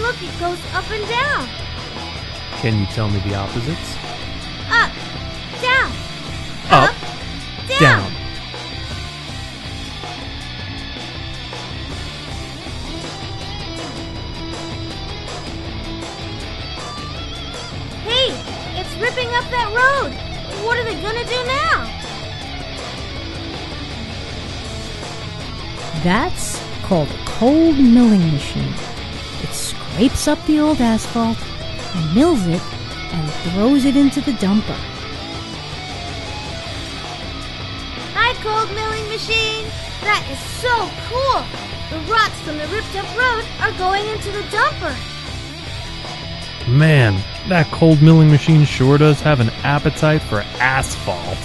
look, it goes up and down. Can you tell me the opposites? Up, down, Up, down. Hey, it's ripping up that road. What are they gonna do now? That's called a cold milling machine. It scrapes up the old asphalt and mills it and throws it into the dumper. Hi, cold milling machine. That is so cool. The rocks from the ripped up road are going into the dumper. Man, that cold milling machine sure does have an appetite for asphalt.